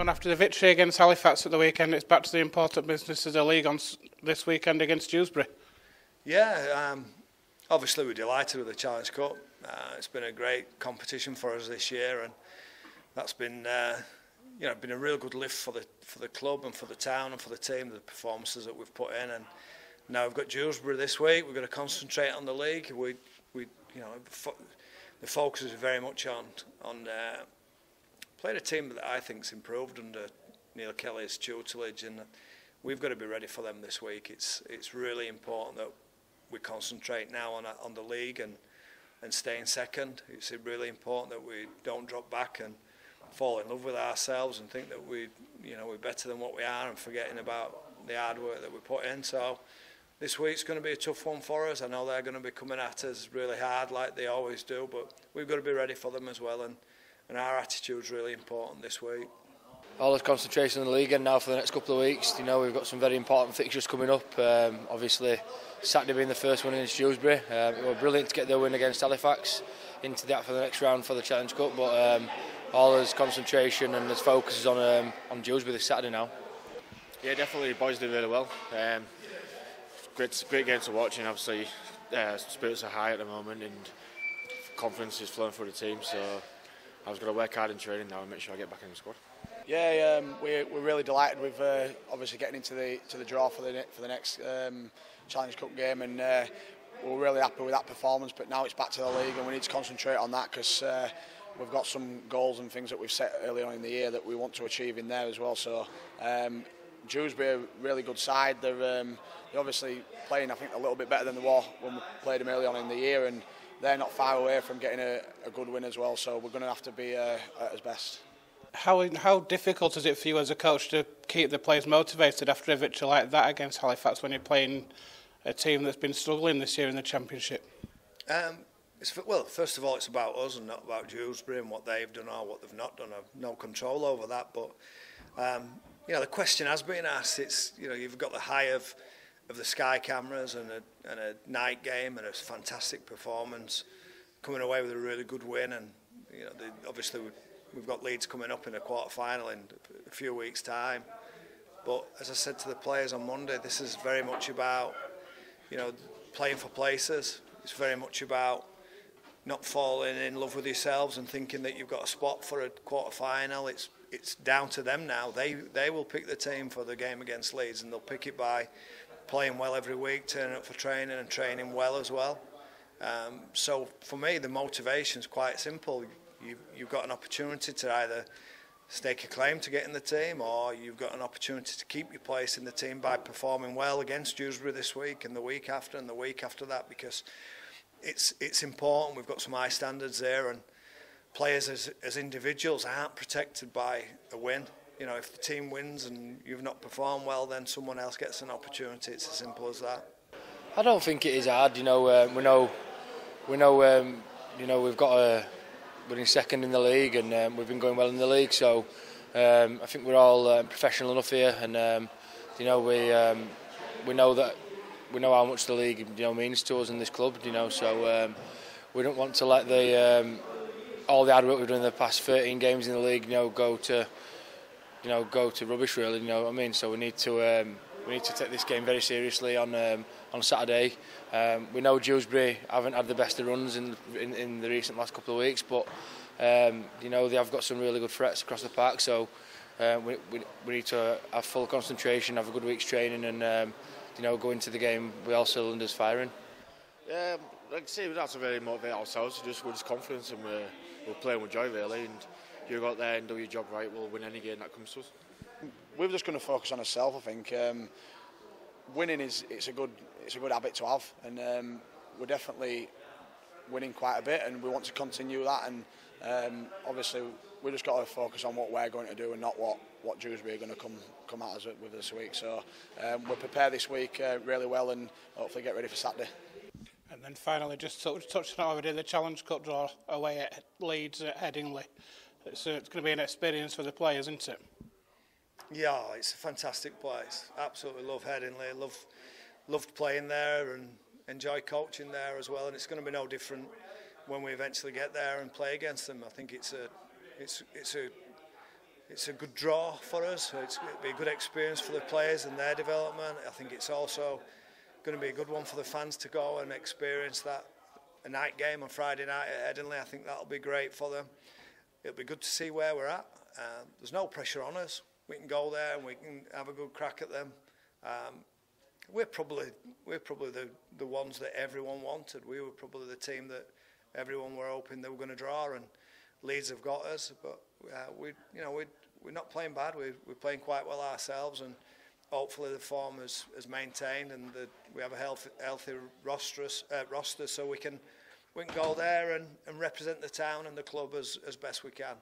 Jon, after the victory against Halifax at the weekend, it's back to the important business of the league on this weekend against Dewsbury. Yeah, obviously we're delighted with the Challenge Cup. It's been a great competition for us this year, and that's been been a real good lift for the club and for the town and for the team. The performances that we've put in, and now we've got Dewsbury this week. We're going to concentrate on the league. The focus is very much on playing a team that I think's improved under Neil Kelly's tutelage, and we've got to be ready for them this week. It's really important that we concentrate now on the league and stay in second. It's really important that we don't drop back and fall in love with ourselves and think that we're better than what we are and forgetting about the hard work that we put in. So this week's going to be a tough one for us. I know they're going to be coming at us really hard like they always do, but we've got to be ready for them as well, and our attitude's really important this week. All this concentration on the league and now for the next couple of weeks. We've got some very important fixtures coming up. Obviously, Saturday being the first one against Dewsbury. It was brilliant to get the win against Halifax into that for the next round for the Challenge Cup. But all this concentration and this focus is on Dewsbury this Saturday now. Yeah, definitely. The boys did really well. Great game to watch, and obviously spirits are high at the moment and confidence is flowing through the team. So I was going to work hard in training now and make sure I get back in the squad. Yeah, we're really delighted with obviously getting into the draw for the next Challenge Cup game, and we're really happy with that performance. But now it's back to the league, and we need to concentrate on that because we've got some goals and things that we've set early on in the year that we want to achieve in there as well. So Dewsbury are a really good side. They're obviously playing, I think, a little bit better than they were when we played them early on in the year, and they're not far away from getting a good win as well. So we're going to have to be at our best. How difficult is it for you as a coach to keep the players motivated after a victory like that against Halifax when you're playing a team that's been struggling this year in the Championship? Well, first of all, it's about us and not about Dewsbury and what they've done or what they've not done. I've no control over that. But the question has been asked. It's you've got the high of the Sky cameras and a night game and a fantastic performance, coming away with a really good win, and obviously we've got Leeds coming up in a quarter-final in a few weeks' time. But as I said to the players on Monday, this is very much about playing for places. It's very much about not falling in love with yourselves and thinking that you've got a spot for a quarter-final. It's down to them now. They will pick the team for the game against Leeds, and they'll pick it by playing well every week, turning up for training and training well as well. So for me, the motivation's quite simple. You've got an opportunity to either stake a claim to get in the team, or you've got an opportunity to keep your place in the team by performing well against Dewsbury this week and the week after and the week after that, because it's important. We've got some high standards there, and players as individuals aren't protected by a win. If the team wins and you've not performed well, then someone else gets an opportunity. It's as simple as that. I don't think it is hard. We know we've got we're in second in the league, and we've been going well in the league. So I think we're all professional enough here, and we know how much the league means to us in this club. So we don't want to let all the hard work we've done in the past 13 games in the league go to rubbish, really. You know what I mean? So we need to take this game very seriously on Saturday. We know Dewsbury haven't had the best of runs in the recent last couple of weeks, but they have got some really good threats across the park. So we need to have full concentration, have a good week's training, and go into the game with all cylinders firing. Yeah, like I say, we don't have to really motivate ourselves. We're just confident, and we're playing with joy, really. And you go out there and do your job right, we'll win any game that comes to us. We're just going to focus on ourselves. I think winning it's a good habit to have, and we're definitely winning quite a bit, and we want to continue that. And obviously, we just got to focus on what we're going to do and not what Dewsbury are going to come at us with this week. So we'll prepare this week really well, and hopefully get ready for Saturday. And then finally, just touching on already, the Challenge Cup draw away at Leeds at Headingley. It's going to be an experience for the players, isn't it? Yeah, it's a fantastic place. Absolutely love Headingley. Loved playing there and enjoy coaching there as well. And it's going to be no different when we eventually get there and play against them. I think it's a it's a good draw for us. It'll be a good experience for the players and their development. I think it's also going to be a good one for the fans to go and experience that a night game on Friday night at Headingley. I think that'll be great for them. It'll be good to see where we're at. There's no pressure on us. We can go there and we can have a good crack at them. We're probably the ones that everyone wanted. We were probably the team that everyone were hoping they were going to draw, and Leeds have got us. But we're not playing bad. We're playing quite well ourselves, and hopefully the form is maintained, and we have a healthy roster, so we can go there and represent the town and the club as best we can.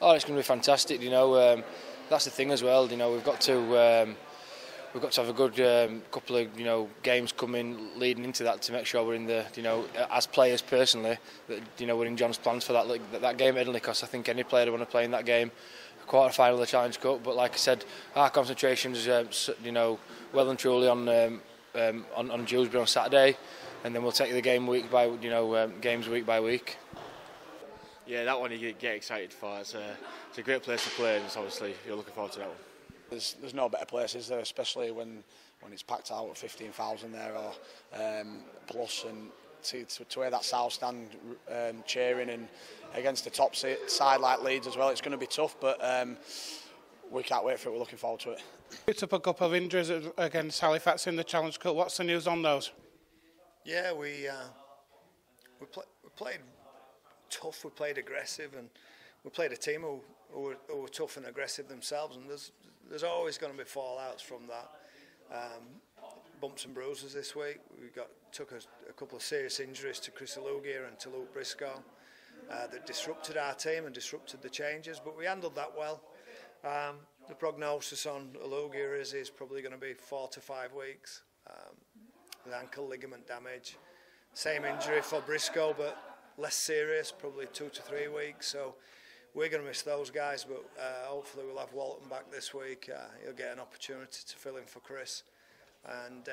Oh, it's going to be fantastic. That's the thing as well. We've got to have a good couple of games coming leading into that to make sure we're in the as players personally that we're in Jon's plans for that game at Headingley, because I think any player would want to play in that game, quarter final of the Challenge Cup. But like I said, our concentration is well and truly on Dewsbury on Saturday, and then we'll take the game games week by week. Yeah, that one you get excited for. It's a great place to play, and it's obviously you're looking forward to that one. There's no better place, is there? Especially when it's packed out at 15,000 there or plus, and to hear that South Stand cheering and against the top side like Leeds as well. It's going to be tough, but we can't wait for it. We're looking forward to it. Picked up a couple of injuries against Halifax in the Challenge Cup. What's the news on those? Yeah, we played tough. We played aggressive, and we played a team who were tough and aggressive themselves. And there's always going to be fallouts from that. Bumps and bruises this week. We took a couple of serious injuries to Chris Alugia and to Luke Briscoe that disrupted our team and disrupted the changes, but we handled that well. The prognosis on Alugia is he's probably going to be 4 to 5 weeks with ankle ligament damage. Same injury for Briscoe, but less serious, probably 2 to 3 weeks. So we're going to miss those guys, but hopefully we'll have Walton back this week. He'll get an opportunity to fill in for Chris, and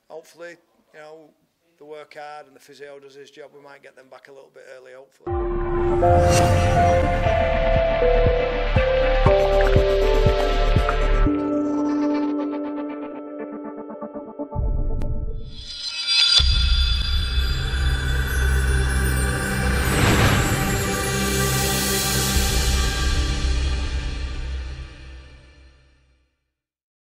hopefully, the work hard and the physio does his job. We might get them back a little bit early, hopefully.